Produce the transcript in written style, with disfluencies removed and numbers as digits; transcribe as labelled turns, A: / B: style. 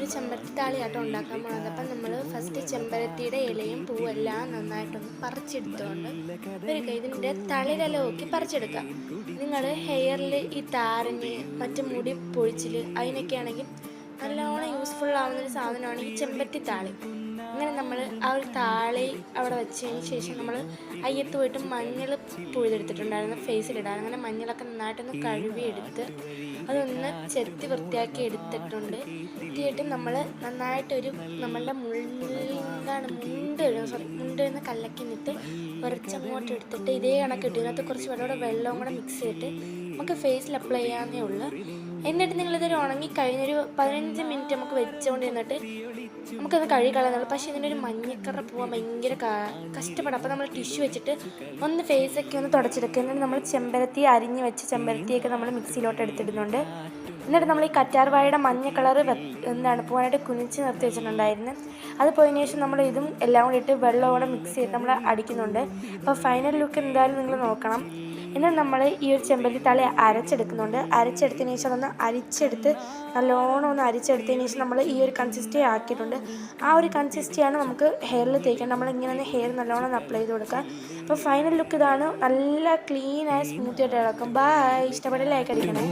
A: ഒരു ചെമ്പരത്തി താളിയാട്ടം ഉണ്ടാക്കാൻ പോണത്. അപ്പം നമ്മൾ ഫസ്റ്റ് ചെമ്പരത്തിയുടെ ഇലയും പൂവെല്ലാം നന്നായിട്ടൊന്ന് പറിച്ചെടുത്തുകൊണ്ട് ഇതിൻ്റെ തളിരില നോക്കി പറിച്ചെടുക്കാം. നിങ്ങൾ ഹെയറിൽ ഈ താരന് മറ്റു മുടി പൊഴിച്ചിൽ അതിനൊക്കെ ആണെങ്കിൽ നല്ലോണം യൂസ്ഫുൾ ആവുന്നൊരു സാധനമാണ് ഈ ചെമ്പരത്തി താളി. അങ്ങനെ നമ്മൾ ആ ഒരു താളി അവിടെ വെച്ചതിന് ശേഷം നമ്മൾ അയ്യത്ത് പോയിട്ട് മഞ്ഞൾ പുഴുതെടുത്തിട്ടുണ്ടായിരുന്നു ഫേസിലിടാൻ. അങ്ങനെ മഞ്ഞളൊക്കെ നന്നായിട്ടൊന്ന് കഴുകിയെടുത്ത് അതൊന്ന് ചെത്തി വൃത്തിയാക്കി എടുത്തിട്ടുണ്ട്. എത്തിയിട്ട് നമ്മൾ നന്നായിട്ടൊരു നമ്മളുടെ മുണ്ടെന്ന് കല്ലക്കിന്നിട്ട് കുറച്ചങ്ങോട്ട് എടുത്തിട്ട് ഇതേ കണക്കിട്ട് ഇതിനകത്ത് കുറച്ച് വെള്ളവും കൂടെ മിക്സ് ചെയ്തിട്ട് നമുക്ക് ഫേസിൽ അപ്ലൈ ചെയ്യാവുന്നേ ഉള്ളൂ. എന്നിട്ട് നിങ്ങളിതൊരു ഉണങ്ങി കഴിഞ്ഞൊരു 15 മിനിറ്റ് നമുക്ക് വെച്ചുകൊണ്ടിരുന്നിട്ട് നമുക്കത് കഴുകിക്കളയുന്നുള്ളൂ. പക്ഷേ ഇതിനൊരു മഞ്ഞക്കറ പോകാൻ ഭയങ്കര കഷ്ടപ്പാട്. അപ്പോൾ നമ്മൾ ടിഷ്യൂ വെച്ചിട്ട് ഒന്ന് ഫേസൊക്കെ ഒന്ന് തുടച്ചെടുക്കുക. എന്നിട്ട് നമ്മൾ ചെമ്പരത്തി അരിഞ്ഞ് വെച്ച ചെമ്പരത്തിയൊക്കെ നമ്മൾ മിക്സിയിലോട്ട് എടുത്തിടുന്നുണ്ട്. എന്നിട്ട് നമ്മൾ ഈ കറ്റാർവാഴയുടെ മഞ്ഞ കളറ് പോകാനായിട്ട് കുനിച്ച് നിർത്തി വെച്ചിട്ടുണ്ടായിരുന്നു. അത് പോയതിനു ശേഷം നമ്മൾ ഇതും എല്ലാം കൂടി ഇട്ട് വെള്ളമോടെ മിക്സ് ചെയ്ത് നമ്മൾ അടിക്കുന്നുണ്ട്. അപ്പോൾ ഫൈനൽ ലുക്ക് എന്തായാലും നിങ്ങൾ നോക്കണം. എന്നിട്ട് നമ്മൾ ഈ ഒരു ചെമ്പരത്തി താളി അരച്ചെടുക്കുന്നുണ്ട്. അരച്ചെടുത്തതിന് ശേഷം അതൊന്ന് നല്ലോണം ഒന്ന് അരിച്ചെടുത്തതിന് ശേഷം നമ്മൾ ഈ ഒരു കൺസിസ്റ്റൻസി ആക്കിയിട്ടുണ്ട്. ആ ഒരു കൺസിസ്റ്റൻസിയാണ് നമുക്ക് ഹെയറിൽ തേക്കാൻ. നമ്മളിങ്ങനെ ഒന്ന് ഹെയർ നല്ലോണം ഒന്ന് അപ്ലൈ ചെയ്ത് കൊടുക്കുക. അപ്പോൾ ഫൈനൽ ലുക്ക് ഇതാണ്. നല്ല ക്ലീനായ സ്മൂത്തി ആയിട്ട് ഇളക്കും. ബൈ. ഇഷ്ടപ്പെട്ട ലൈക്ക് അടിക്കണേ.